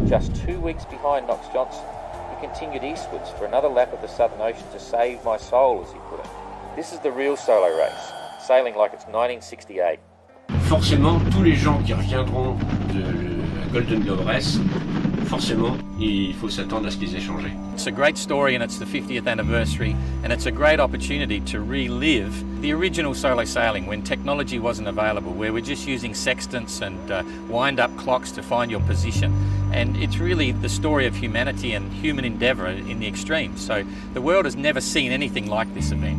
Just 2 weeks behind Knox Johnson, he continued eastwards for another lap of the Southern Ocean to save my soul, as he put it. This is the real solo race, sailing like it's 1968. Forcément, tous les gens qui reviendront de la Golden Globe Race, forcément, il faut s'attendre à ce qu'ils aient changé. It's a great story, and it's the 50th anniversary, and it's a great opportunity to relive the original solo sailing when technology wasn't available, where we're just using sextants and wind-up clocks to find your position. And it's really the story of humanity and human endeavour in the extreme. So the world has never seen anything like this event.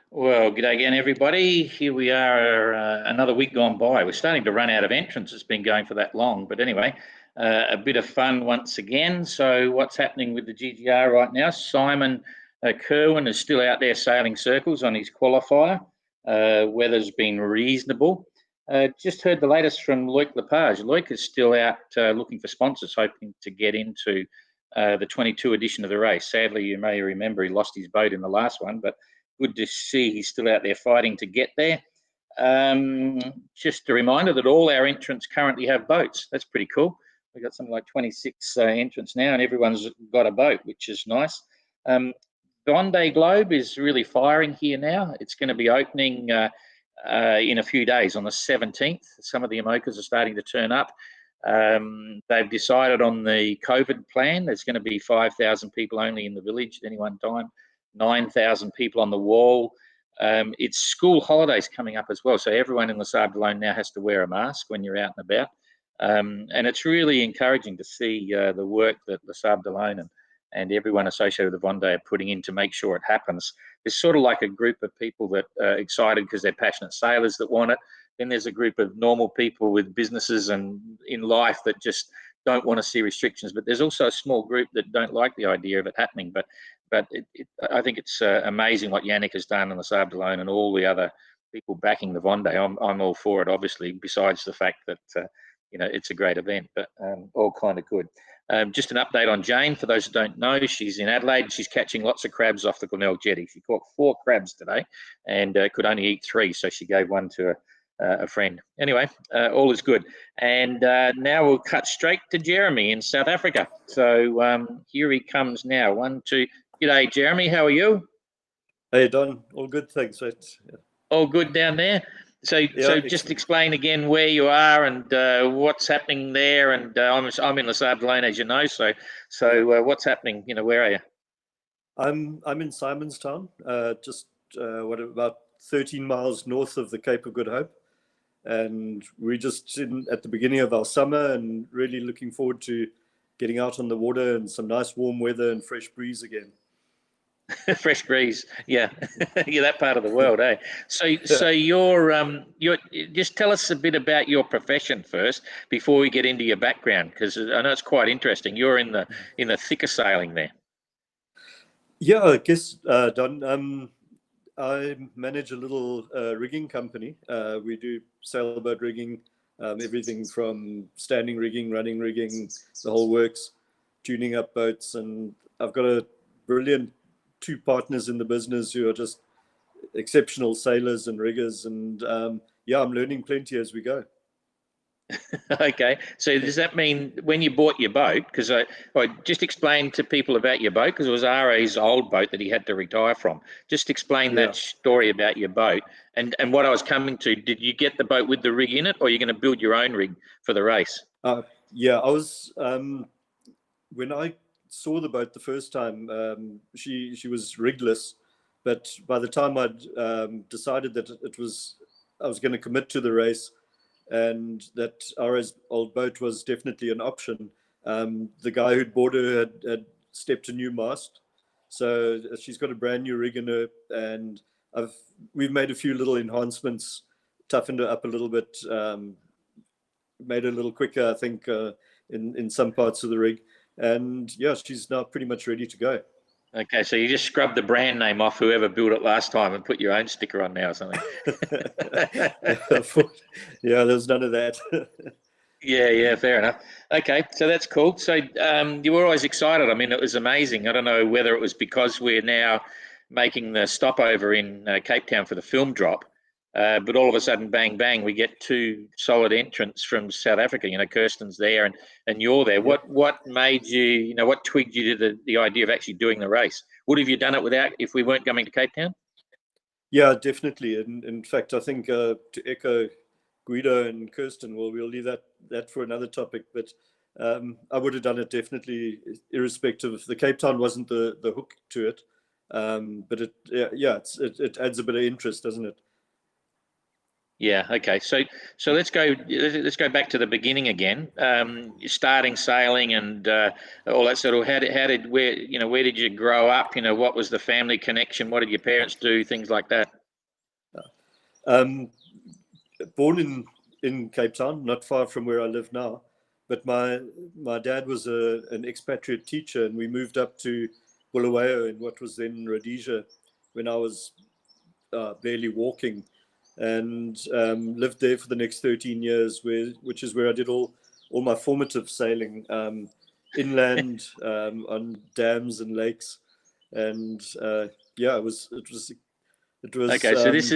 Well, g'day again, everybody. Here we are, another week gone by. We're starting to run out of entrants. It's been going for that long. But anyway, a bit of fun once again. So what's happening with the GGR right now? Simon Kerwin is still out there sailing circles on his qualifier. Weather's been reasonable. Just heard the latest from Luke Lepage. Luke is still out looking for sponsors, hoping to get into the 22 edition of the race. Sadly, you may remember he lost his boat in the last one, but good to see he's still out there fighting to get there. Just a reminder that all our entrants currently have boats. That's pretty cool. We've got something like 26 entrants now, and everyone's got a boat, which is nice. Vendée Globe is really firing here now. It's going to be opening in a few days on the 17th. Some of the IMOCAs are starting to turn up. They've decided on the COVID plan. There's going to be 5,000 people only in the village at any one time. 9,000 people on the wall. It's school holidays coming up as well, so everyone in Les Sables d'Olonne now has to wear a mask when you're out and about. And it's really encouraging to see the work that Les Sables d'Olonne and everyone associated with the Vendée are putting in to make sure it happens. There's sort of like a group of people that are excited because they're passionate sailors that want it. Then there's a group of normal people with businesses and in life that just don't want to see restrictions. But there's also a small group that don't like the idea of it happening. But I think it's amazing what Yannick has done on the Sables d'Olonne and all the other people backing the Vendée. I'm all for it, obviously, besides the fact that, it's a great event, but all kind of good. Just an update on Jane, for those who don't know, she's in Adelaide. She's catching lots of crabs off the Glenelg jetty. She caught 4 crabs today and could only eat 3, so she gave one to a friend. Anyway, all is good. And now we'll cut straight to Jeremy in South Africa. So here he comes now. 1, 2. G'day, Jeremy. How are you? Hey, Don. All good, thanks. Right. Yeah. All good down there. So just explain again where you are and what's happening there. And I'm in Les Sables d'Olonne, as you know. So what's happening? Where are you? I'm in Simonstown, just about 13 miles north of the Cape of Good Hope, and we're just at the beginning of our summer and really looking forward to getting out on the water and some nice warm weather and fresh breeze again. Fresh breeze, yeah. You're that part of the world, eh? So you're just tell us a bit about your profession first before we get into your background, because I know it's quite interesting. You're in the thick of sailing there. Yeah, I guess, Don. I manage a little rigging company. We do sailboat rigging, everything from standing rigging, running rigging, the whole works, tuning up boats, and I've got a brilliant 2 partners in the business who are just exceptional sailors and riggers, and I'm learning plenty as we go. Okay, so does that mean when you bought your boat, because I just explain to people about your boat, because it was RA's old boat that he had to retire from. Just explain that story about your boat and what I was coming to. Did you get the boat with the rig in it, or are you going to build your own rig for the race? I was when I saw the boat the first time, she was rigless, but by the time I'd decided that I was going to commit to the race, and that our old boat was definitely an option. The guy who'd bought her had stepped a new mast, so she's got a brand new rig in her, and we've made a few little enhancements, toughened her up a little bit, made her a little quicker, I think, in some parts of the rig, and yeah, she's now pretty much ready to go. Okay, so you just scrubbed the brand name off whoever built it last time and put your own sticker on now or something. Yeah, there's none of that. Yeah, fair enough. Okay, so that's cool. So you were always excited. I mean, it was amazing. I don't know whether it was because we're now making the stopover in Cape Town for the film drop, but all of a sudden, bang, bang, we get two solid entrants from South Africa. You know, Kirsten's there and you're there. Yep. What made you, what twigged you to the idea of actually doing the race? Would have you done it without if we weren't coming to Cape Town? Yeah, definitely. And in fact, I think to echo Guido and Kirsten, well, we'll leave that for another topic. But I would have done it definitely, irrespective. The Cape Town wasn't the hook to it, but it adds a bit of interest, doesn't it? Yeah. Okay. So let's go back to the beginning again. Starting sailing and all that sort of. Where did you grow up? What was the family connection? What did your parents do? Things like that. Born in Cape Town, not far from where I live now, but my dad was an expatriate teacher, and we moved up to Bulawayo in what was then Rhodesia when I was barely walking, and lived there for the next 13 years, which is where I did all my formative sailing, inland, on dams and lakes, and it was. Okay, so this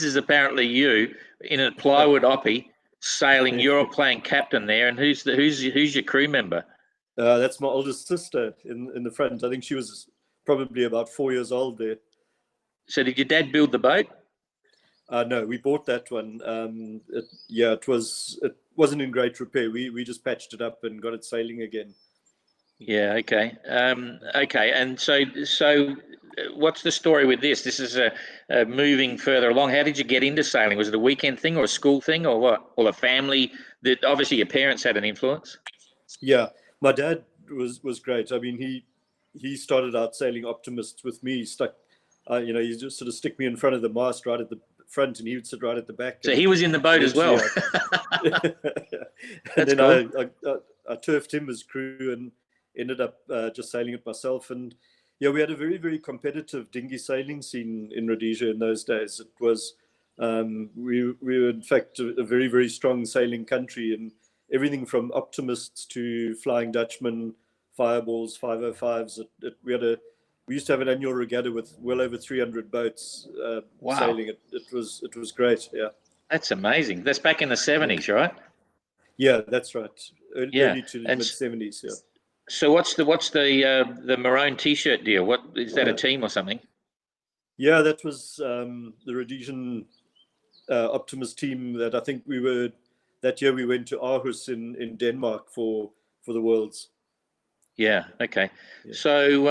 is apparently you in a plywood oppie sailing. You're playing captain there, and who's your crew member? That's my oldest sister in the front. I think she was probably about 4 years old there. So did your dad build the boat? No, we bought that one. It wasn't in great repair. We just patched it up and got it sailing again. Yeah. Okay. Okay. And so what's the story with this? This is a moving further along. How did you get into sailing? Was it a weekend thing or a school thing or what? Or a family? That obviously your parents had an influence. Yeah, my dad was great. I mean, he started out sailing optimists with me. He just sort of stick me in front of the mast right at the front, and he would sit right at the back. So he was in the boat as well. And then cool. I turfed him as crew and ended up just sailing it myself. And yeah, we had a very, very competitive dinghy sailing scene in Rhodesia in those days. It was we were in fact a very, very strong sailing country, and everything from optimists to Flying Dutchmen, Fireballs, 505s. We used to have an annual regatta with well over 300 boats sailing. It was great. Yeah, that's amazing. That's back in the 70s, right? Yeah, that's right. Early to mid 70s. Yeah. So what's the maroon T-shirt deal? What is that, a team or something? Yeah, that was the Rhodesian Optimist team that I think that year we went to Aarhus in Denmark for the Worlds. Yeah. Okay. Yeah. So,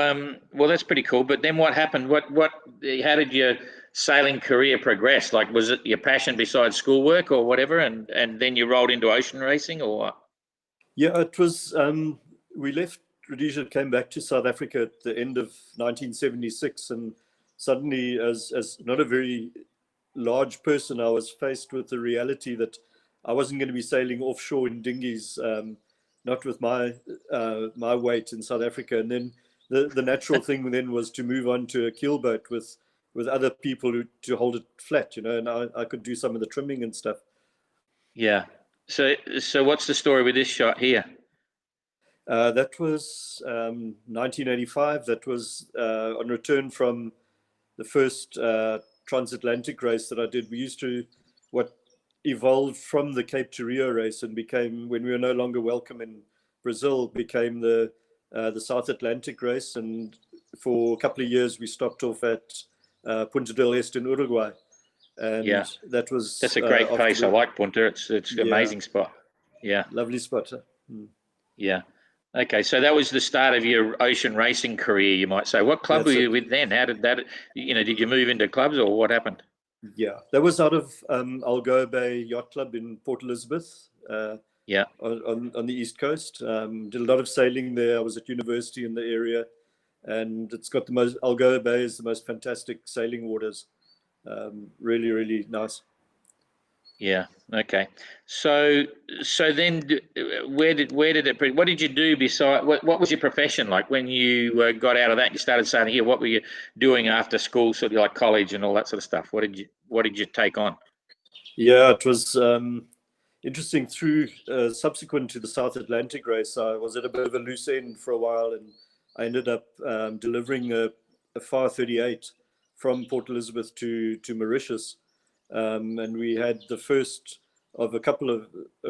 well, that's pretty cool. But then what happened? How did your sailing career progress? Like, was it your passion besides schoolwork or whatever? And then you rolled into ocean racing or what? Yeah, it was, we left Rhodesia, came back to South Africa at the end of 1976. And suddenly, as not a very large person, I was faced with the reality that I wasn't going to be sailing offshore in dinghies, not with my weight in South Africa. And then the natural thing then was to move on to a keelboat with other people to hold it flat, and I could do some of the trimming and stuff. Yeah. So what's the story with this shot here? That was 1985. That was on return from the first transatlantic race that I did. We used to what evolved from the Cape to Rio race and became, when we were no longer welcome in Brazil, became the South Atlantic race. And for a couple of years, we stopped off at Punta del Este in Uruguay. And yeah, that's a great place. I like Punta. It's an amazing spot. Yeah, lovely spot. Yeah. Okay, so that was the start of your ocean racing career, you might say. What club were you with then? How did that? Did you move into clubs or what happened? Yeah, that was out of Algoa Bay Yacht Club in Port Elizabeth. Yeah. On the East Coast. Did a lot of sailing there. I was at university in the area, and it's got the most, Algoa Bay is the most fantastic sailing waters. Really, really nice. Yeah. Okay. So then, what did you do beside? What was your profession like when you got out of that? You started sailing here. What were you doing after school, sort of like college and all that sort of stuff? What did you take on? Yeah, it was interesting. Through subsequent to the South Atlantic race, I was at a bit of a loose end for a while, and I ended up delivering a FAR 38 from Port Elizabeth to Mauritius, and we had the first of a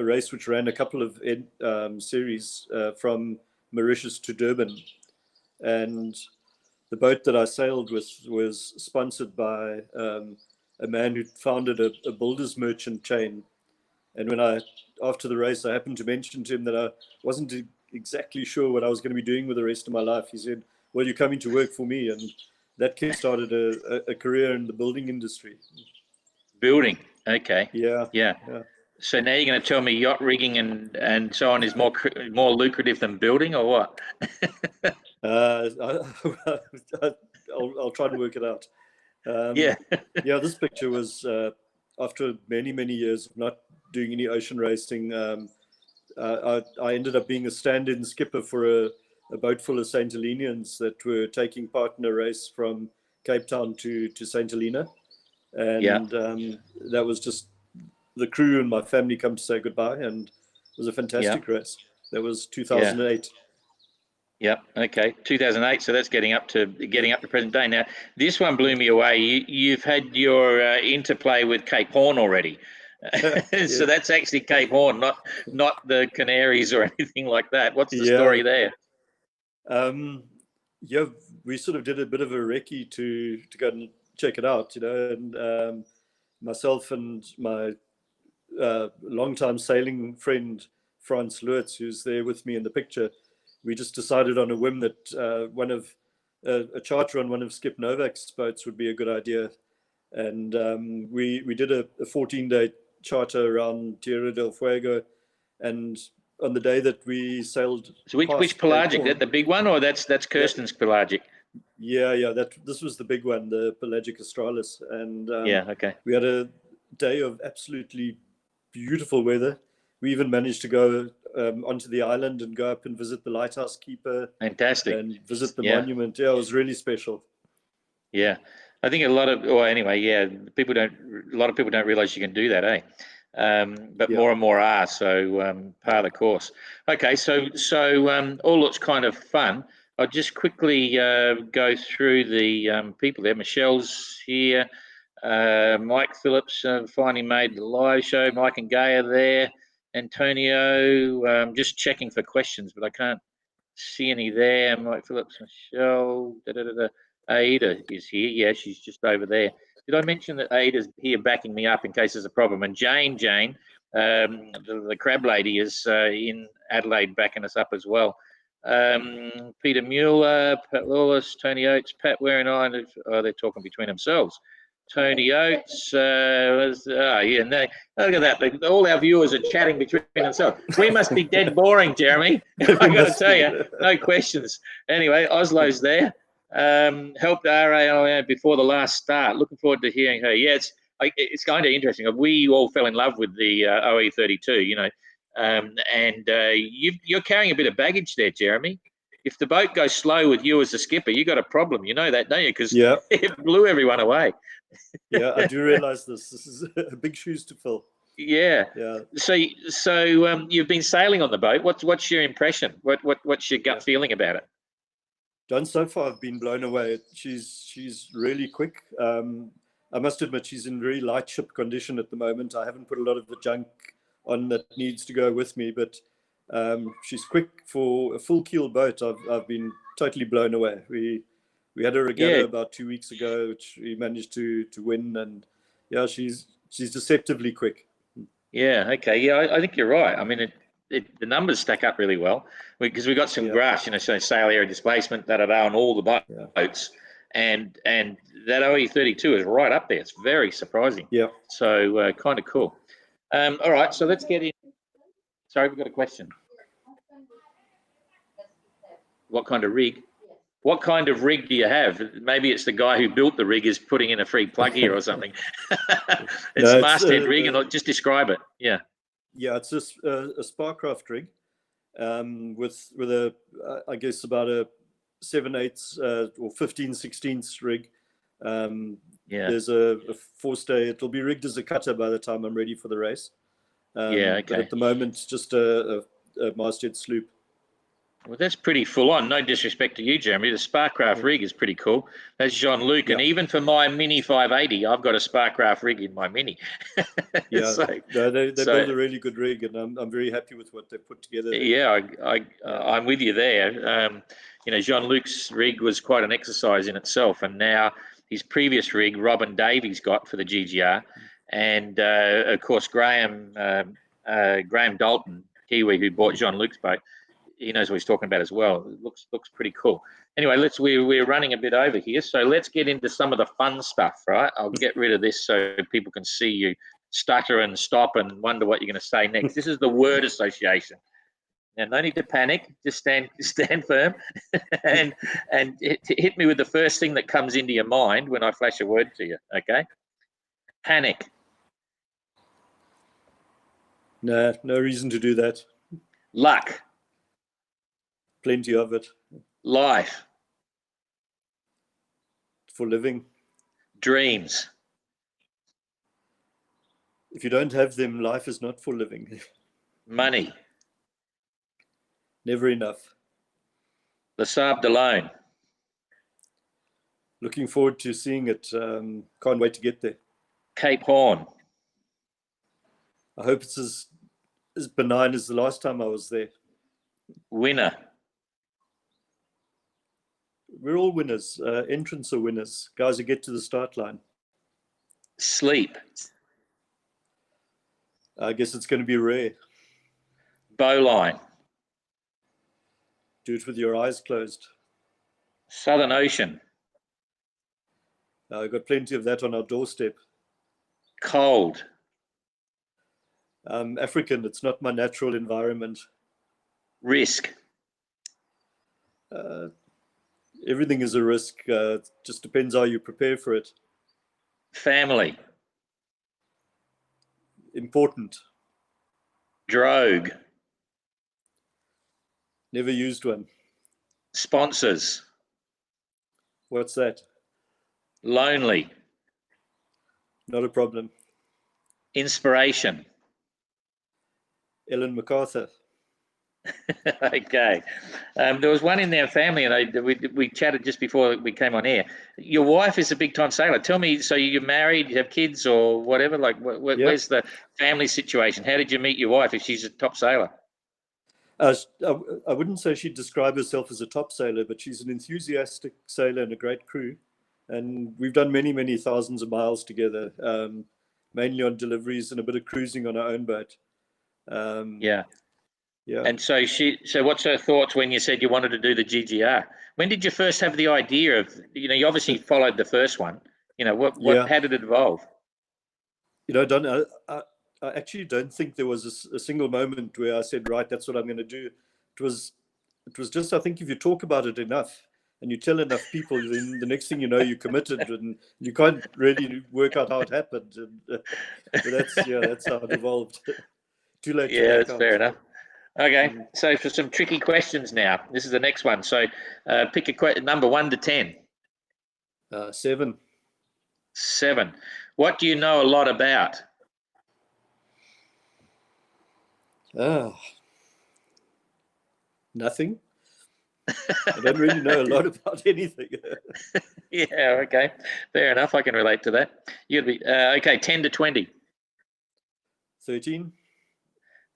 race which ran a couple of series from Mauritius to Durban, and the boat that I sailed with was sponsored by a man who founded a builders merchant chain. And after the race, I happened to mention to him that I wasn't exactly sure what I was going to be doing with the rest of my life. He said, "Well, you're coming to work for me," and that kick-started a career in the building industry. Building. Okay. Yeah. Yeah. So now you're going to tell me yacht rigging and so on is more lucrative than building, or what? I'll try to work it out. Yeah. Yeah, this picture was after many years of not doing any ocean racing. I ended up being a stand-in skipper for a boat full of St. Helenians that were taking part in a race from Cape Town to St. Helena. And that was just the crew and my family come to say goodbye, and it was a fantastic race. That was 2008. Yeah. Okay. 2008. So that's getting up to present day. Now, this one blew me away. You've had your interplay with Cape Horn already. So that's actually Cape Horn, not the Canaries or anything like that. What's the story there? Yeah, we sort of did a bit of a recce to go and check it out, and myself and my longtime sailing friend Franz Lutz, who's there with me in the picture, we just decided on a whim that a charter on one of Skip Novak's boats would be a good idea, and we did a 14-day charter around Tierra del Fuego, and on the day that we sailed. So which pelagic? That the big one, or that's Kirsten's pelagic? Yeah. This was the big one, the Pelagic Australis, and okay. We had a day of absolutely beautiful weather. We even managed to go onto the island and go up and visit the lighthouse keeper. Fantastic. And visit the monument. Yeah, it was really special. Yeah, I think a lot of people don't realize you can do that, but more and more are. So part of the course. Okay, so all looks kind of fun. I'll just quickly go through the people there. Michelle's here. Mike Phillips finally made the live show. Mike and Gay are there. Antonio, just checking for questions, but I can't see any there. Mike Phillips, Michelle, Ada is here. Yeah, she's just over there. Did I mention that Ada's here backing me up in case there's a problem? And Jane, the crab lady, is in Adelaide backing us up as well. Peter Mueller, Pat Lawless, Tony Oates, Pat Ware and I, they're talking between themselves. Tony Oates, and look at that. All our viewers are chatting between themselves. We must be dead boring, Jeremy. I got to tell you, no questions. Anyway, Oslo's there. Helped RAIO before the last start. Looking forward to hearing her. Yeah, it's kind of interesting. We all fell in love with the OE32, and you're carrying a bit of baggage there, Jeremy. If the boat goes slow with you as the skipper, you got a problem. You know that, don't you? Because it blew everyone away. Yeah, I do realize this. This is a big shoes to fill. Yeah. So you've been sailing on the boat. What's your impression? What's your gut feeling about it? John, so far I've been blown away. She's really quick. I must admit she's in very light ship condition at the moment. I haven't put a lot of the junk on that needs to go with me, but she's quick for a full keel boat. I've been totally blown away. We had a regatta about 2 weeks ago, which we managed to win, and she's deceptively quick. Yeah. Okay. Yeah, I think you're right. I mean, the numbers stack up really well because we got some graphs, so sail area displacement, on all the boats, and that OE32 is right up there. It's very surprising. Yeah. So kind of cool. All right, so let's get in. Sorry, we've got a question. What kind of rig? What kind of rig do you have? Maybe it's the guy who built the rig is putting in a free plug here or something. It's masthead rig, and I'll just describe it. Yeah. Yeah, it's just a Sparcraft rig with a I guess about a 7/8 or 15/16 rig. Yeah. There's a forestay. It'll be rigged as a cutter by the time I'm ready for the race. Yeah, okay. But at the moment, just a masthead sloop. Well, that's pretty full on. No disrespect to you, Jeremy. The Sparcraft rig is pretty cool. That's Jean-Luc. Yeah. And even for my Mini 580, I've got a Sparcraft rig in my Mini. Yeah, So, they build a really good rig, and I'm very happy with what they've put together there. yeah, I'm with you there. You know, Jean-Luc's rig was quite an exercise in itself, and now his previous rig, Robin Davies got for the GGR, and of course Graham Dalton, Kiwi, who bought Jean-Luc's boat. He knows what he's talking about as well. It looks pretty cool. Anyway, we're running a bit over here, so let's get into some of the fun stuff, right? I'll get rid of this so people can see you stutter and stop and wonder what you're going to say next. This is the word association. Now, no need to panic. Just stand firm, and hit me with the first thing that comes into your mind when I flash a word to you. Okay? Panic. No reason to do that. Luck. Plenty of it. Life. For living. Dreams. If you don't have them, life is not for living. Money. Never enough. The Sable d'Olonne. Looking forward to seeing it. Can't wait to get there. Cape Horn. I hope it's as benign as the last time I was there. Winner. We're all winners. Entrants are winners. Guys who get to the start line. Sleep. I guess it's going to be rare. Bowline. Do it with your eyes closed. Southern Ocean. I've got plenty of that on our doorstep. Cold. African. It's not my natural environment. Risk. Everything is a risk. It just depends how you prepare for it. Family. Important. Drogue. Never used one. Sponsors. What's that? Lonely. Not a problem. Inspiration. Ellen MacArthur. Okay. There was one in their family, and we chatted just before we came on air. Your wife is a big-time sailor. Tell me, so you're married, you have kids or whatever? Like, where's the family situation? How did you meet your wife if she's a top sailor? I wouldn't say she'd describe herself as a top sailor, but she's an enthusiastic sailor and a great crew. And we've done many, many thousands of miles together, mainly on deliveries and a bit of cruising on our own boat. Yeah. Yeah. And so what's her thoughts when you said you wanted to do the GGR? When did you first have the idea of, you obviously followed the first one, how did it evolve? Don, I actually don't think there was a single moment where I said, right, that's what I'm going to do. It was just, I think if you talk about it enough and you tell enough people, then the next thing you know, you're committed, and you can't really work out how it happened. And, but that's how it evolved. Too late. Yeah, that's fair enough. Okay, so for some tricky questions now, this is the next one. So pick a number 1 to 10. 7. 7. What do you know a lot about? Nothing. I don't really know a lot about anything. Yeah, okay. Fair enough. I can relate to that. You'd be okay, 10 to 20. 13.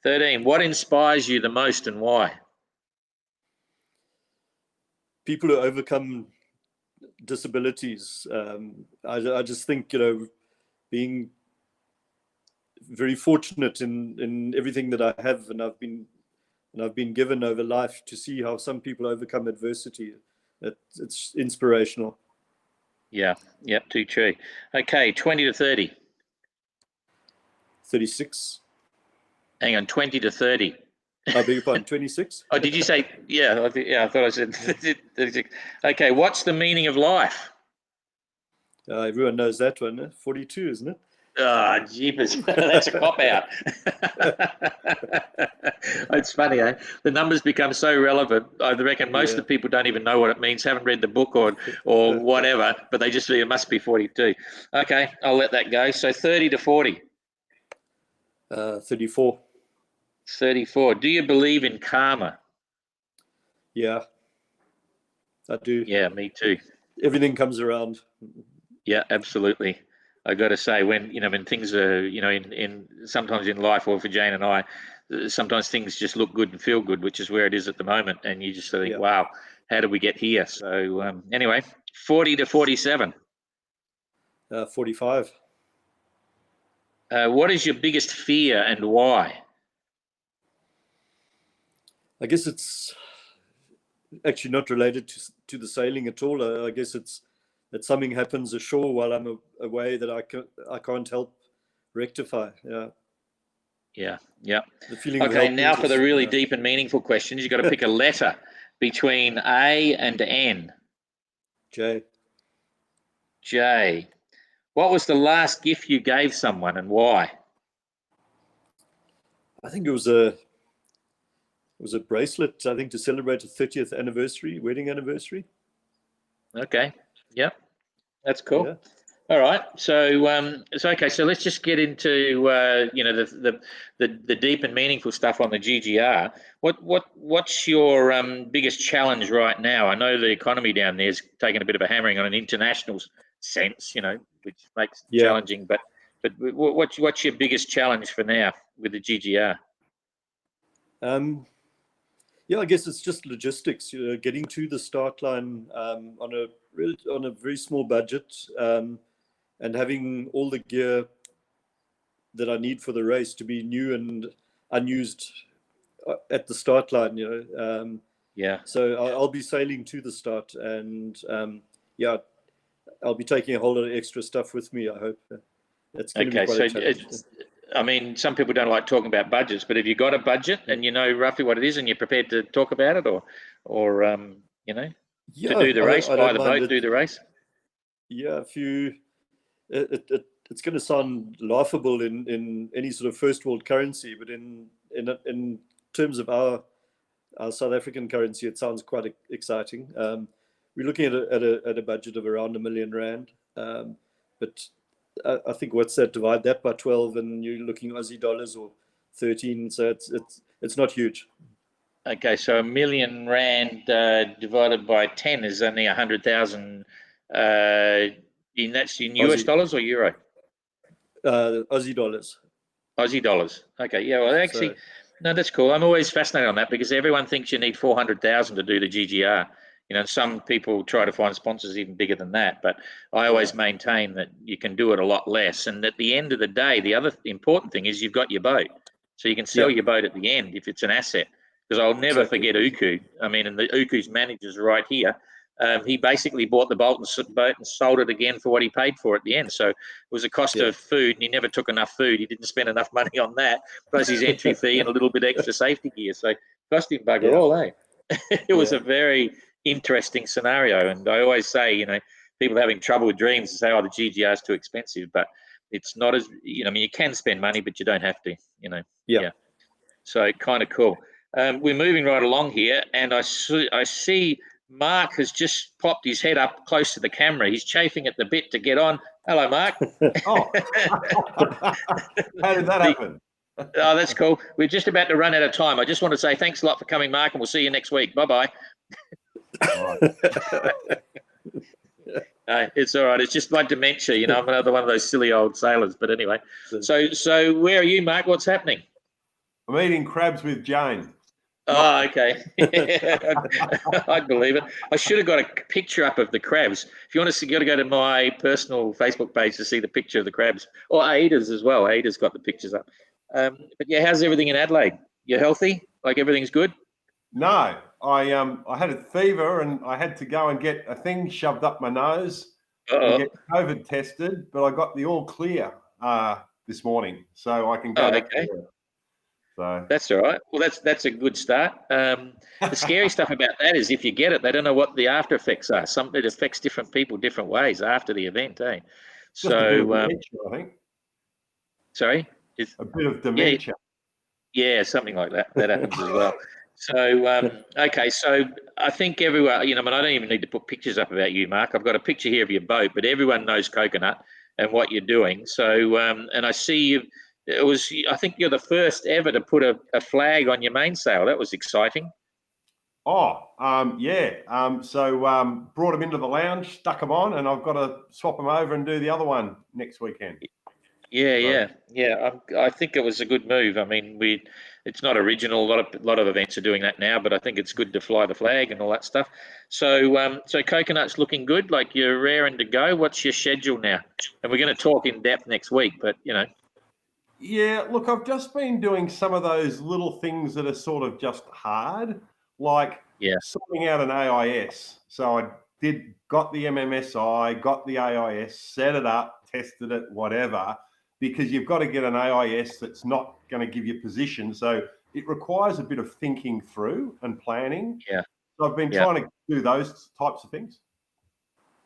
13. What inspires you the most and why? People who overcome disabilities. I just think, being very fortunate in everything that I have, and I've been given over life, to see how some people overcome adversity. It's inspirational. Yeah, yep, too true. Okay, 20 to 30. 36. Hang on, 20 to 30. I beg your pardon, 26? Oh, did you say? Yeah, I thought I said 36. Okay, what's the meaning of life? Everyone knows that one. 42, isn't it? Ah, jeepers, that's a cop out. It's funny, eh? The numbers become so relevant. I reckon most of the people don't even know what it means, haven't read the book or whatever, but they just say it must be 42. Okay, I'll let that go. So 30 to 40. 34. 34. Do you believe in karma? Yeah, I do. Yeah, me too. Everything comes around. Yeah, absolutely. I got to say, when things are, in sometimes in life, or for Jane and I, sometimes things just look good and feel good, which is where it is at the moment, and you just think, wow, how did we get here? So anyway, 40 to 47. 45. What is your biggest fear and why? I guess it's actually not related to the sailing at all. I guess it's that something happens ashore while I'm away that I can't help rectify. Yeah. The feeling of Okay, now for the really helplessness, deep and meaningful questions, you've got to pick a letter between A and N. J. J. What was the last gift you gave someone and why? I think it was a bracelet, I think, to celebrate a 30th anniversary, wedding anniversary. Okay. Yep. That's cool. Yeah. All right. So okay. So let's just get into the deep and meaningful stuff on the GGR. What's your biggest challenge right now? I know the economy down there is taking a bit of a hammering on an international sense, which makes it challenging. But what's your biggest challenge for now with the GGR? I guess it's just logistics. Getting to the start line on a very small budget, and having all the gear that I need for the race to be new and unused at the start line. So I'll be sailing to the start, and I'll be taking a whole lot of extra stuff with me, I hope. That's going to be quite a challenge. I mean, some people don't like talking about budgets, but have you got a budget and you know roughly what it is, and you're prepared to talk about it, or to do the race, buy the boat, do the race? Yeah, if you, it's going to sound laughable in any sort of first world currency, but in terms of our South African currency, it sounds quite exciting. We're looking at a budget of around R1 million, but I think what's that? Divide that by 12, and you're looking Aussie dollars or 13. So it's not huge. Okay, so R1 million divided by 10 is only 100,000. That's in US dollars or euro? Aussie dollars. Aussie dollars. Okay, yeah. Well, actually, no, that's cool. I'm always fascinated on that because everyone thinks you need 400,000 to do the GGR. Some people try to find sponsors even bigger than that, but I always maintain that you can do it a lot less. And at the end of the day, the other important thing is you've got your boat, so you can sell your boat at the end if it's an asset. Because I'll never forget Uku. I mean, and the Uku's manager's right here. He basically bought the boat and sold it again for what he paid for at the end. So it was a cost of food, and he never took enough food. He didn't spend enough money on that, plus his entry fee and a little bit extra safety gear. So it cost him bugger all, eh? It was a very interesting scenario. And I always say, people having trouble with dreams say, oh, the GGR is too expensive. But it's not as, I mean, you can spend money, but you don't have to, Yeah. So kind of cool. We're moving right along here, and I see Mark has just popped his head up close to the camera. He's chafing at the bit to get on. Hello, Mark. Oh, how did that happen? Oh, that's cool. We're just about to run out of time. I just want to say thanks a lot for coming, Mark, and we'll see you next week. Bye-bye. It's all right. It's just my dementia. I'm another one of those silly old sailors. But anyway, so where are you, Mark? What's happening? I'm eating crabs with Jane. Oh, okay. I believe it. I should have got a picture up of the crabs. If you want to see, you got to go to my personal Facebook page to see the picture of the crabs, or Ada's as well. Ada's got the pictures up. But yeah, how's everything in Adelaide? You healthy? Like everything's good? No, I had a fever and I had to go and get a thing shoved up my nose. to Oh, get COVID tested, but I got the all clear this morning, so I can go back to okay. work. So That's all right. Well, that's a good start. The scary stuff about that is if you get it, they don't know what the after effects are. It affects different people different ways after the event, eh? just a bit of So, dementia, I think. sorry? A bit of Yeah, dementia. yeah, something like that. That happens as well. So, okay, so I think everyone, I mean, I don't even need to put pictures up about you, Mark. I've got a picture here of your boat, but everyone knows Coconut and what you're doing. So, and I see you. I think you're the first ever to put a flag on your mainsail. That was exciting. Oh, yeah. So brought them into the lounge, stuck them on, and I've got to swap them over and do the other one next weekend. Yeah. I think it was a good move. I mean, it's not original. A lot of events are doing that now, but I think it's good to fly the flag and all that stuff. So, so Coconut's looking good. Like you're raring to go. What's your schedule now? And we're going to talk in depth next week. But Yeah, look, I've just been doing some of those little things that are sort of just hard, like yeah, sorting out an AIS. So I got the MMSI, got the AIS, set it up, tested it, whatever, because you've got to get an AIS that's not going to give you position. So it requires a bit of thinking through and planning. yeah, So I've been yeah, trying to do those types of things.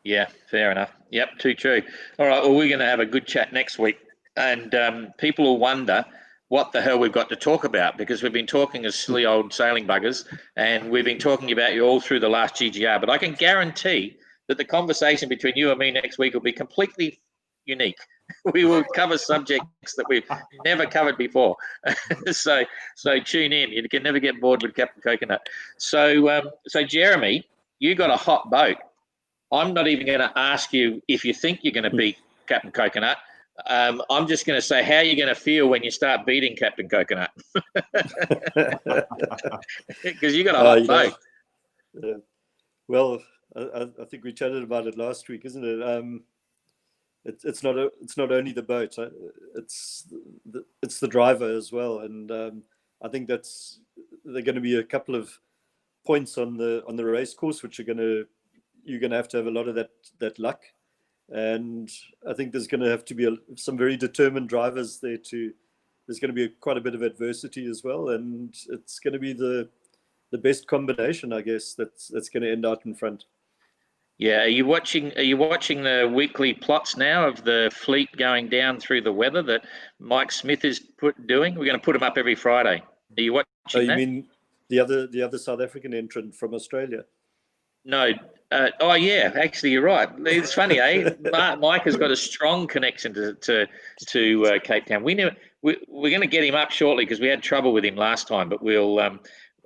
yeah. Fair enough. Yep, too true. All right. Well, we're going to have a good chat next week, and people will wonder what the hell we've got to talk about because we've been talking as silly old sailing buggers and we've been talking about you all through the last GGR. But I can guarantee that the conversation between you and me next week will be completely unique. We will cover subjects that we've never covered before. so tune in. You can never get bored with Captain Coconut. So Jeremy, you got a hot boat. I'm not even going to ask you if you think you're going to beat Captain Coconut. I'm just going to say how you're going to feel when you start beating Captain Coconut because you got a hot boat. Well, I think we chatted about it last week, isn't it? It's not only the boat; it's the driver as well, and I think there are going to be a couple of points on the race course which you're going to have a lot of that luck. And I think there's going to have to be some very determined drivers there there's going to be quite a bit of adversity as well. And it's going to be the best combination, I guess, that's going to end out in front. Yeah. Are you watching the weekly plots now of the fleet going down through the weather that Mike Smith is doing? We're going to put them up every Friday. Are you watching that? You mean the other South African entrant from Australia? No. Oh yeah, actually you're right. It's funny, eh? Mike has got a strong connection to Cape Town. We're going to get him up shortly because we had trouble with him last time. But we'll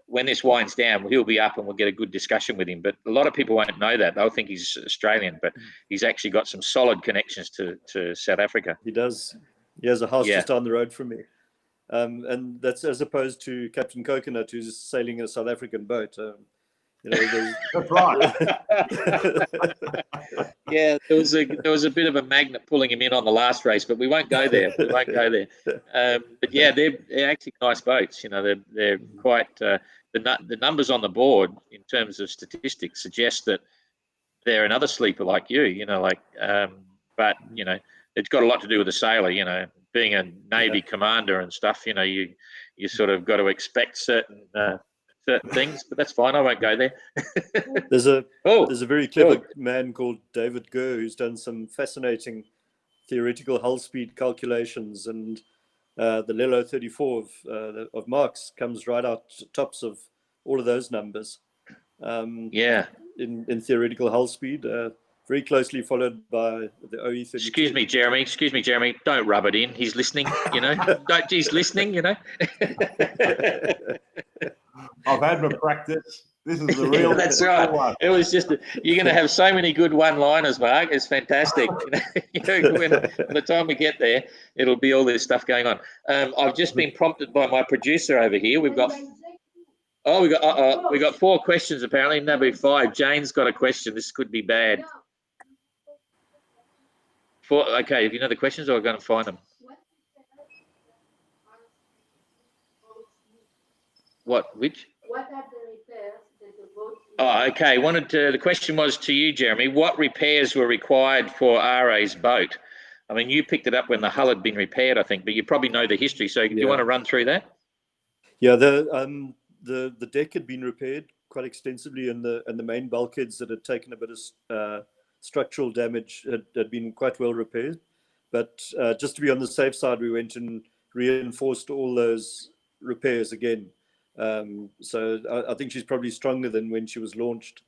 when this winds down, he'll be up and we'll get a good discussion with him. But a lot of people won't know that. They'll think he's Australian, but he's actually got some solid connections to South Africa. He does. He has a house just down the road from me. And that's as opposed to Captain Coconut, who's sailing a South African boat. That's right. Yeah, there was a bit of a magnet pulling him in on the last race, but we won't go there. But yeah, they're actually nice boats. They're quite the numbers on the board in terms of statistics suggest that they're another sleeper like you. But it's got a lot to do with the sailor. Being a Navy commander and stuff. You sort of got to expect certain things, but that's fine. I won't go there. There's a very clever man called David Gurr who's done some fascinating theoretical hull speed calculations, and the Lelo 34 of Mark's comes right out tops of all of those numbers. In theoretical hull speed, very closely followed by the OE 32. Excuse me, Jeremy. Don't rub it in. He's listening. He's listening. I've had my practice. This is the real. That's right. One. It was just you're going to have so many good one-liners, Mark. It's fantastic. When the time we get there, it'll be all this stuff going on. I've just been prompted by my producer over here. We got 4 questions apparently. Maybe 5. Jane's got a question. This could be bad. Okay, if you know the questions, I'm going to find them. Which? What are the repairs that the boat Oh, okay. The question was to you, Jeremy. What repairs were required for RA's boat? I mean, you picked it up when the hull had been repaired, I think, but you probably know the history. So, do you want to run through that? Yeah, the deck had been repaired quite extensively, and the main bulkheads that had taken a bit of structural damage had been quite well repaired. But just to be on the safe side, we went and reinforced all those repairs again. So I think she's probably stronger than when she was launched.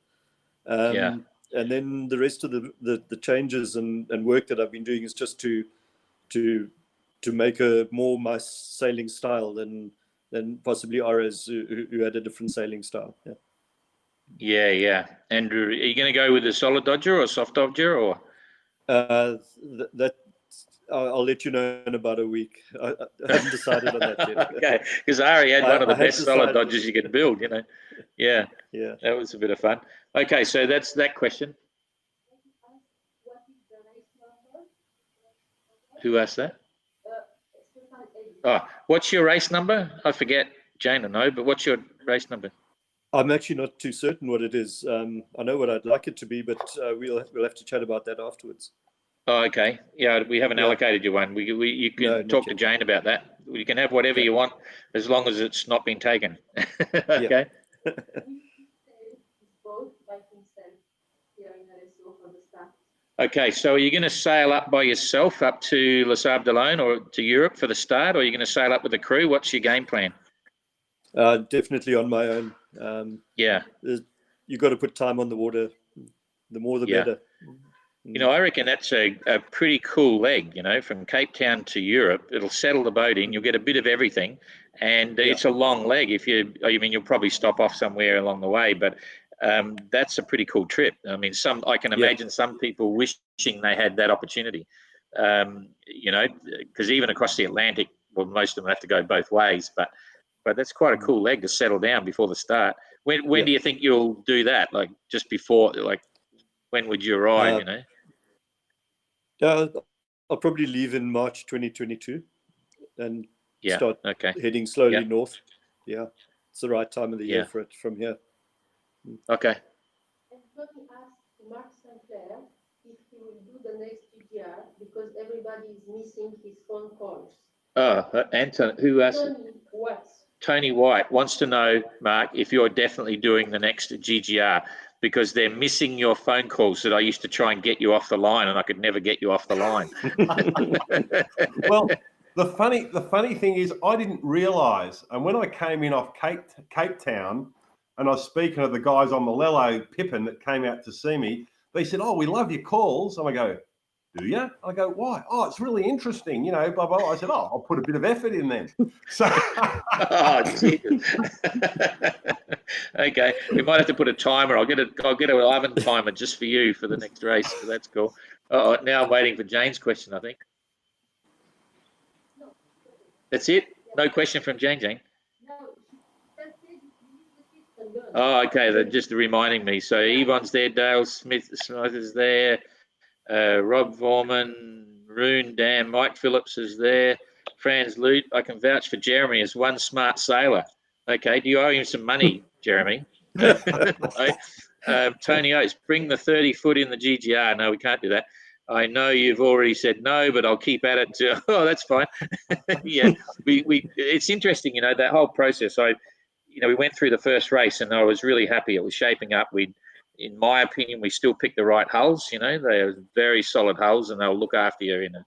Yeah. And then the rest of the changes and work that I've been doing is just to make her more my sailing style than possibly Ara's, who had a different sailing style. Yeah. Yeah. Andrew, are you going to go with a solid dodger or soft dodger, or? That I'll let you know in about a week. I haven't decided on that yet. Okay, because Ari had one of the I had best solid decided. dodgers you could build, you know. Yeah, Yeah. that was a bit of fun. Okay, so that's that question. Who asked that? Oh, what's your race number? I forget, Jane, I know, but what's your race number? I'm actually not too certain what it is. I know what I'd like it to be, but we'll have to chat about that afterwards. Oh, okay. Yeah, we haven't allocated you one. You can talk to Jane about that. You can have whatever you want as long as it's not been taken. Okay. Okay, so are you going to sail up by yourself up to Les Sables d'Olonne or to Europe for the start, or are you going to sail up with the crew? What's your game plan? Definitely on my own. Yeah. You've got to put time on the water. The more, the better. You know, I reckon that's a pretty cool leg, you know, from Cape Town to Europe. It'll settle the boat in. You'll get a bit of everything. And it's a long leg. You'll probably stop off somewhere along the way, but that's a pretty cool trip. I mean, I can imagine some people wishing they had that opportunity, you know, because even across the Atlantic, well, most of them have to go both ways, but that's quite a cool leg to settle down before the start. When do you think you'll do that? Like just before, like when would you arrive, you know? I'll probably leave in March 2022 and start heading slowly north. Yeah, it's the right time of the year for it from here. Okay. And Tony asked Mark Sinclair if he will do the next GGR because everybody is missing his phone calls. Anton, who asked? Tony White. Tony White wants to know, Mark, if you're definitely doing the next GGR, because they're missing your phone calls that I used to try and get you off the line, and I could never get you off the line. Well, the funny thing is, I didn't realise, and when I came in off Cape Town, and I was speaking to the guys on Malello Pippin that came out to see me, they said, "Oh, we love your calls." And I go, "Do you?" I go, "Why?" "Oh, it's really interesting, you know, blah, blah." I said, "Oh, I'll put a bit of effort in then." So, okay, we might have to put a timer. I'll get an oven timer just for you for the next race. So that's cool. Now I'm waiting for Jane's question, I think. That's it? No question from Jane? Oh, okay. They're just reminding me. So Yvonne's there, Dale Smith is there, Rob Vorman, Rune, Dan, Mike Phillips is there, Franz Lute. I can vouch for Jeremy as one smart sailor. Okay, do you owe him some money, Jeremy? Tony Oates, bring the 30-foot in the GGR. No, we can't do that. I know you've already said no, but I'll keep at it. Oh, that's fine. Yeah, it's interesting, you know, that whole process. We went through the first race, and I was really happy. It was shaping up. In my opinion, we still picked the right hulls. You know, they are very solid hulls, and they'll look after you in a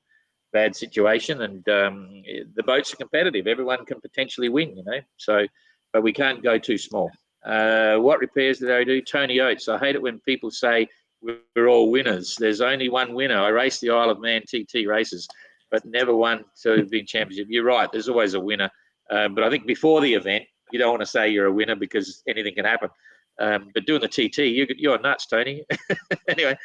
bad situation. And the boats are competitive. Everyone can potentially win. You know, but we can't go too small. What repairs did I do? Tony Oates. I hate it when people say we're all winners. There's only one winner. I raced the Isle of Man TT races, but never won to be championship. You're right. There's always a winner. But I think before the event, you don't want to say you're a winner because anything can happen. But doing the TT, you're nuts, Tony. Anyway,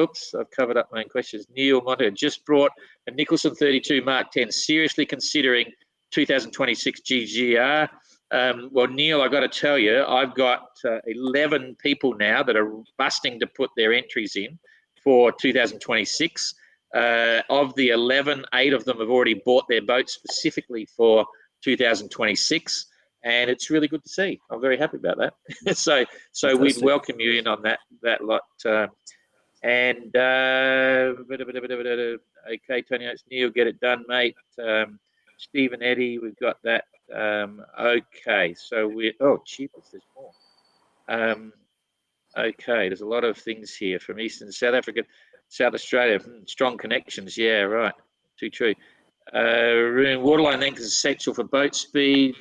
oops, I've covered up my own questions. Neil Monte just brought a Nicholson 32 Mark 10, seriously considering 2026 GGR. Well, Neil, I got to tell you, I've got 11 people now that are busting to put their entries in for 2026. Of the 11, 8 of them have already bought their boats specifically for 2026, and it's really good to see. I'm very happy about that. so we'd Fantastic. welcome you in on that lot. And okay, Tony Oates, Neil, get it done, mate. Stephen Eddy, we've got that. Okay, so cheapest, there's more. Okay, there's a lot of things here from Eastern South Africa, South Australia. Strong connections, yeah, right. Too true. Waterline length is essential for boat speed.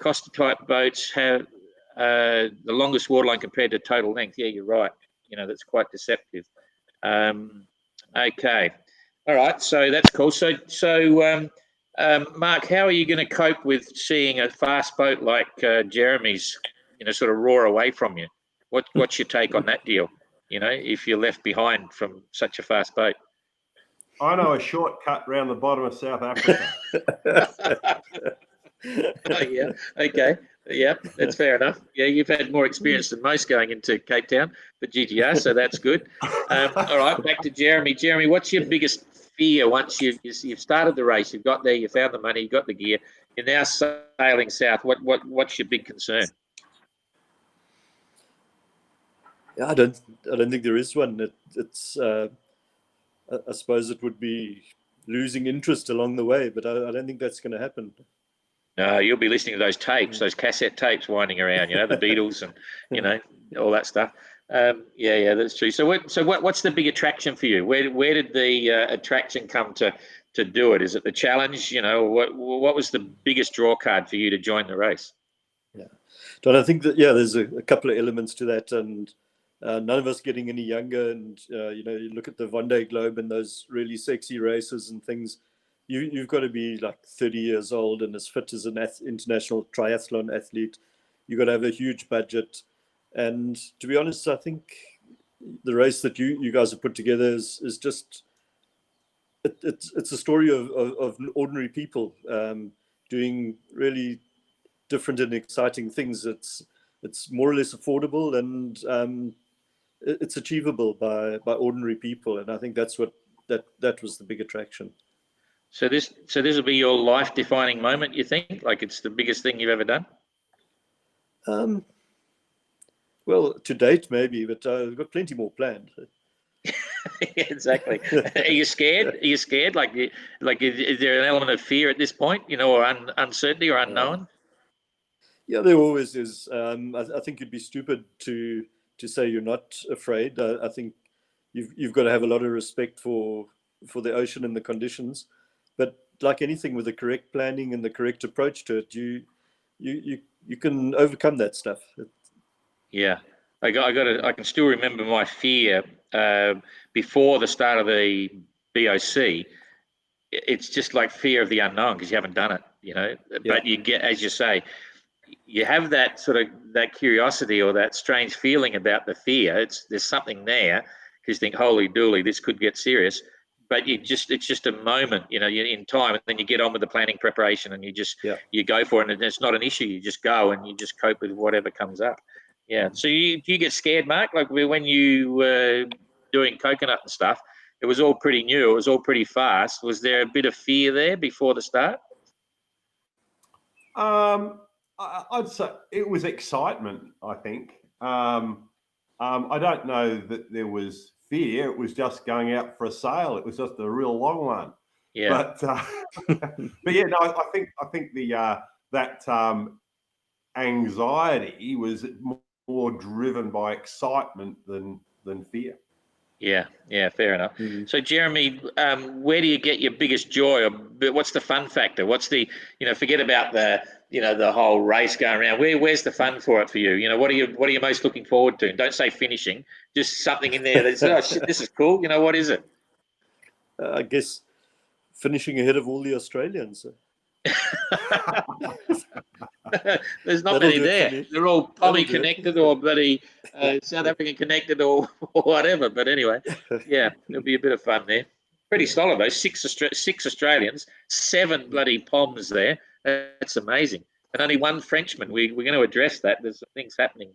Costa type boats have the longest waterline compared to total length. Yeah, you're right. That's quite deceptive. Okay, all right. So that's cool. So Mark, how are you going to cope with seeing a fast boat like Jeremy's, sort of roar away from you? What's your take on that deal? If you're left behind from such a fast boat. I know a shortcut round the bottom of South Africa. Oh, yeah. Okay. Yeah, that's fair enough. Yeah, you've had more experience than most going into Cape Town for GGR, so that's good. All right, back to Jeremy. Jeremy, what's your biggest fear once you've started the race? You've got there, you found the money, you got the gear. You're now sailing south. What's your big concern? Yeah, I don't think there is one. It's I suppose it would be losing interest along the way, but I don't think that's going to happen. No, you'll be listening to those tapes, those cassette tapes winding around, the Beatles and, all that stuff. Yeah, that's true. So what's the big attraction for you? Where did the attraction come to do it? Is it the challenge? What was the biggest draw card for you to join the race? Yeah, Don, I think that, there's a couple of elements to that, and none of us getting any younger, and you look at the Vendée Globe and those really sexy races and things. You've got to be like 30 years old and as fit as an international triathlon athlete. You've got to have a huge budget. And to be honest, I think the race that you guys have put together is just, it's a story of ordinary people doing really different and exciting things. It's more or less affordable, and it's achievable by ordinary people. And I think that's what that was the big attraction. So this will be your life-defining moment, you think? Like it's the biggest thing you've ever done? Well, to date, maybe, but we've got plenty more planned. Exactly. Are you scared? Are you scared? Like, is there an element of fear at this point, or uncertainty or unknown? Yeah, there always is. I think you'd be stupid to say you're not afraid. I think you've got to have a lot of respect for the ocean and the conditions. But like anything, with the correct planning and the correct approach to it, you can overcome that stuff. Yeah, I can still remember my fear before the start of the BOC. It's just like fear of the unknown because you haven't done it, Yeah. But you get, as you say, you have that sort of that curiosity or that strange feeling about the fear. There's something there because you think, holy dooly, this could get serious. But it's just a moment, you're in time, and then you get on with the planning preparation, and you go for it, and it's not an issue. You just go and you just cope with whatever comes up. Yeah. So do you get scared, Mark? Like when you were doing coconut and stuff, it was all pretty new. It was all pretty fast. Was there a bit of fear there before the start? I'd say it was excitement, I think. I don't know that there was fear. It was just going out for a sail. It was just a real long one. Yeah. But yeah, no, I think the that anxiety was more driven by excitement than fear. Yeah, fair enough. Mm-hmm. So, Jeremy, where do you get your biggest joy? Or what's the fun factor? What's the, forget about the whole race going around. Where's the fun for it for you? What are you most looking forward to? And don't say finishing, just something in there that's, oh shit, this is cool. What is it? I guess finishing ahead of all the Australians. There's not many there. They're all Pommy connected or bloody South African connected or whatever. But anyway, yeah, it'll be a bit of fun there. Pretty solid though. Six Australians, 7 bloody Poms there. That's amazing. And only 1 Frenchman. We're going to address that. There's things happening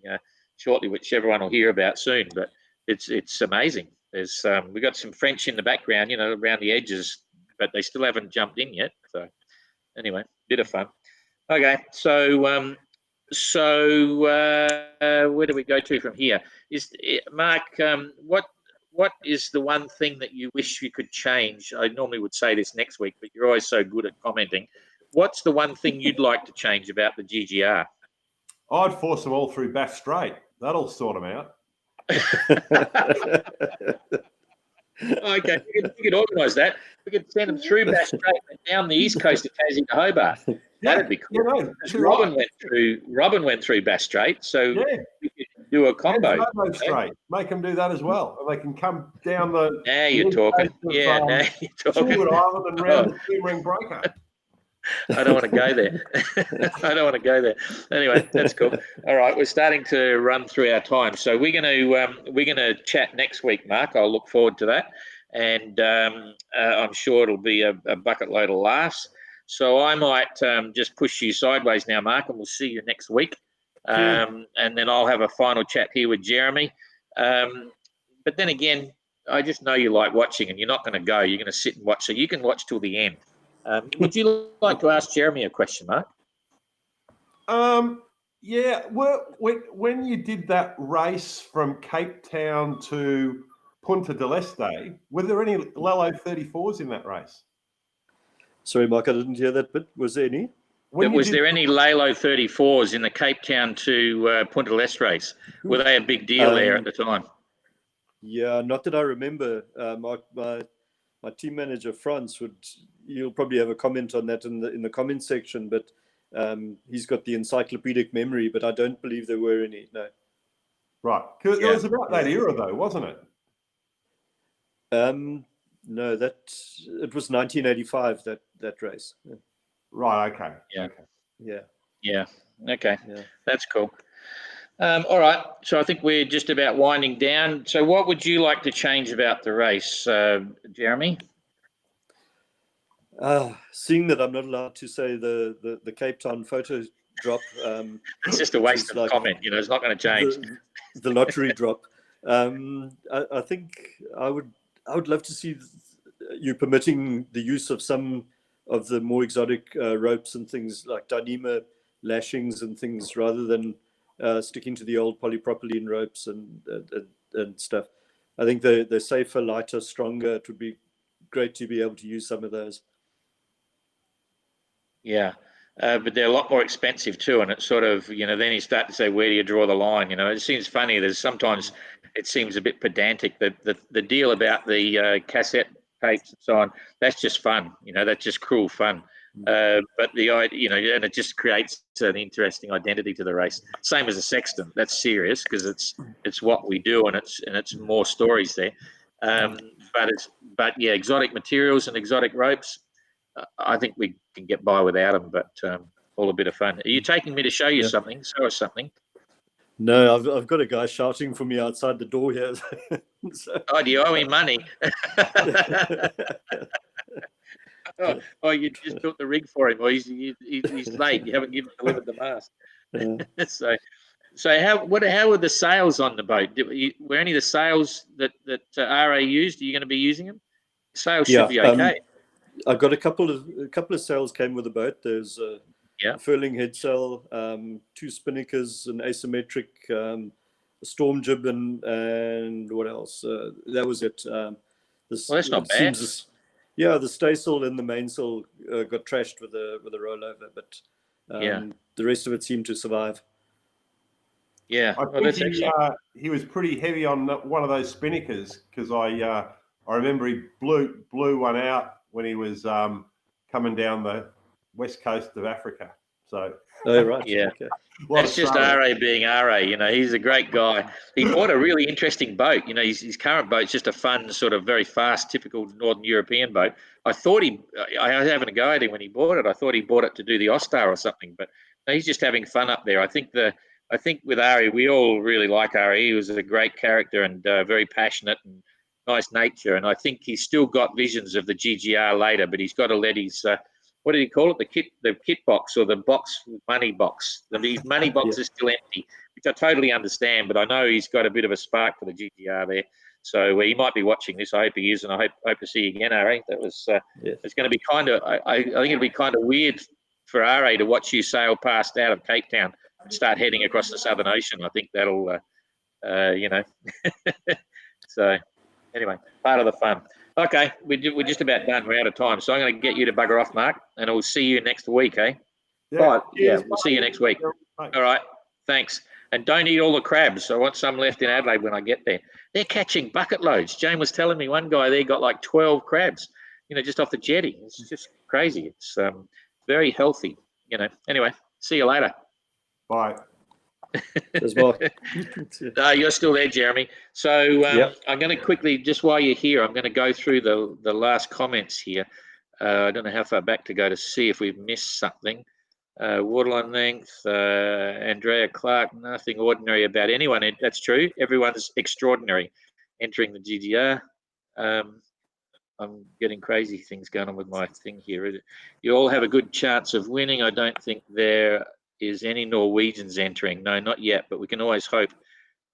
shortly, which everyone will hear about soon. But it's amazing. There's we've got some French in the background, around the edges, but they still haven't jumped in yet. So anyway, bit of fun. Okay, so So where do we go to from here? Mark, what is the one thing that you wish you could change? I normally would say this next week, but you're always so good at commenting. What's the one thing you'd like to change about the GGR? I'd force them all through Bass Strait. That'll sort them out. Okay, we could organise that. We could send them through Bass Strait and down the east coast of Tassie to Hobart. That'd be cool. You know, Robin went through Bass Strait, so yeah. we could do a combo. Bass Strait. Make them do that as well, and they can come down the. Now you're talking. Yeah, now you're talking. Sherwood Island and round the Two-Ring Breaker. I don't want to go there. I don't want to go there. Anyway, that's cool. All right, we're starting to run through our time, so we're going to chat next week, Mark. I'll look forward to that, and I'm sure it'll be a bucket load of laughs. So I might just push you sideways now, Mark, and we'll see you next week. And then I'll have a final chat here with Jeremy. But then again, I just know you like watching, and you're not going to go. You're going to sit and watch, so you can watch till the end. Would you like to ask Jeremy a question, Mark? Yeah. When you did that race from Cape Town to Punta del Este, were there any Lalo 34s in that race? Sorry, Mark, I didn't hear that bit. Was there any? Was there any Lalo 34s in the Cape Town to Punta del Este race? Were they a big deal there at the time? Yeah, not that I remember. My team manager Franz you'll probably have a comment on that in the comment section, but he's got the encyclopedic memory, but I don't believe there were any. No. Right, because it was about that era, though, wasn't it? No, it was 1985 that race. Yeah. Right. Okay. Yeah. Okay. Yeah. Okay. Yeah. That's cool. All right. So I think we're just about winding down. So what would you like to change about the race, Jeremy? Seeing that I'm not allowed to say the Cape Town photo drop. It's just a waste of comment. It's not going to change. The lottery drop. I think I would love to see you permitting the use of some of the more exotic ropes and things like Dyneema lashings and things rather than sticking to the old polypropylene ropes and stuff. I think they're safer, lighter, stronger. It would be great to be able to use some of those. Yeah, but they're a lot more expensive too, and it's sort of, then you start to say, where do you draw the line? It seems funny. There's sometimes it seems a bit pedantic that the deal about the cassette tapes and so on, that's just fun. That's just cruel fun. But and it just creates an interesting identity to the race. Same as a sextant. That's serious because it's what we do, and it's more stories there. But exotic materials and exotic ropes, I think we can get by without them. But all a bit of fun. Are you taking me to show you something? Show us something. No, I've got a guy shouting for me outside the door here. So. Oh, do you owe him money? Oh, you just built the rig for him, or he's late. You haven't delivered the mast. Yeah. So how were the sails on the boat? Were any of the sails that RA used? Are you going to be using them? Sails should be okay. I've got a couple of sails came with the boat. There's a furling head sail, 2 spinnakers, an asymmetric, a storm jib, and what else? That was it. That's not bad. The staysail and the mainsail got trashed with a rollover, but the rest of it seemed to survive. Yeah, I think he was pretty heavy on one of those spinnakers because I remember he blew one out when he was coming down the west coast of Africa. So. Oh, right. Yeah. Okay. That's just RA being RA. He's a great guy. He bought a really interesting boat. His current boat's just a fun, sort of very fast, typical Northern European boat. I was having a go at him when he bought it. I thought he bought it to do the Ostar or something, but he's just having fun up there. I think with Ari, we all really like Ari. He was a great character and very passionate and nice nature. And I think he's still got visions of the GGR later, but he's got to let his what did he call it? The kit box or the box money box. His money box is still empty, which I totally understand. But I know he's got a bit of a spark for the GGR there. So he might be watching this. I hope he is, and I hope to see you again, Ari. That was it's going to be kind of. I think it'll be kind of weird for RA to watch you sail past out of Cape Town start heading across the Southern Ocean. I think that'll, you know. So anyway, part of the fun. Okay, we're just about done. We're out of time, so I'm going to get you to bugger off, Mark, and I'll see you next week, eh? Yeah, Yeah, we'll see you next week. Thanks. All right, thanks. And don't eat all the crabs. I want some left in Adelaide when I get there. They're catching bucket loads. Jane was telling me one guy there got like 12 crabs, you know, just off the jetty. It's just crazy. It's very healthy, you know. Anyway, see you later. Bye. There's Mark. You're still there, Jeremy. So Yep. I'm going to quickly, just while you're here, I'm going to go through the last comments here. I don't know how far back to go to see if we've missed something. Waterline length, Andrea Clark, nothing ordinary about anyone. That's true. Everyone's extraordinary entering the GGR. I'm getting crazy things going on with my thing here. You all have a good chance of winning. I don't think there is any Norwegians entering. No, not yet, but we can always hope.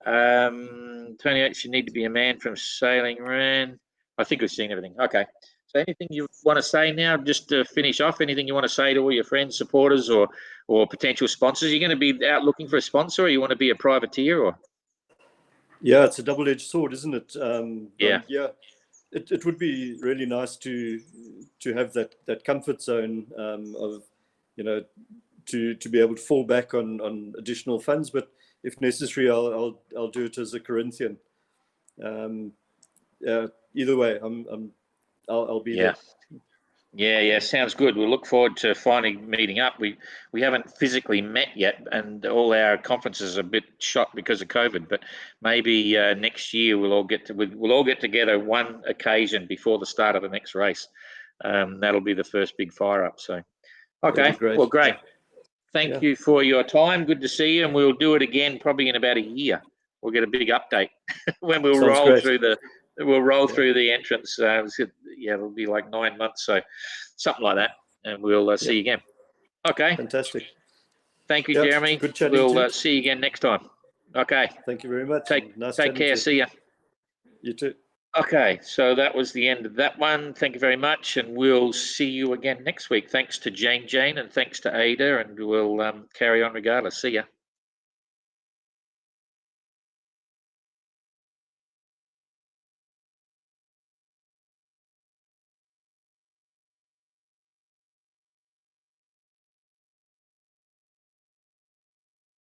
Tony H, you need to be a man from sailing ran. I think we've seen everything. Okay. So anything you want to say now, just to finish off, anything you want to say to all your friends, supporters, or potential sponsors? You're going to be out looking for a sponsor, or you want to be a privateer, or? Yeah, it's a double-edged sword, isn't it? Yeah. Yeah. It would be really nice to have that comfort zone of, you know, to be able to fall back on additional funds, but if necessary, I'll do it as a Corinthian. Either way, I'll be there. Yeah, sounds good. We'll look forward to finally meeting up. We haven't physically met yet, and all our conferences are a bit shot because of COVID. But maybe next year we'll all get together one occasion before the start of the next race. That'll be the first big fire up. So, okay, Great. well, great. Thank you for your time. Good to see you, and we'll do it again probably in about a year. We'll get a big update when we'll Sounds roll great. through the. We'll roll through the entrance. It'll be like 9 months, so something like that, and we'll see you again. Okay. Fantastic. Thank you, Jeremy. Good chatting to We'll you. see you again next time. Okay. Thank you very much. Nice Take care. See ya. You too. Okay, so that was the end of that one. Thank you very much, and we'll see you again next week. Thanks to Jane, and thanks to Ada, and we'll carry on regardless. See ya.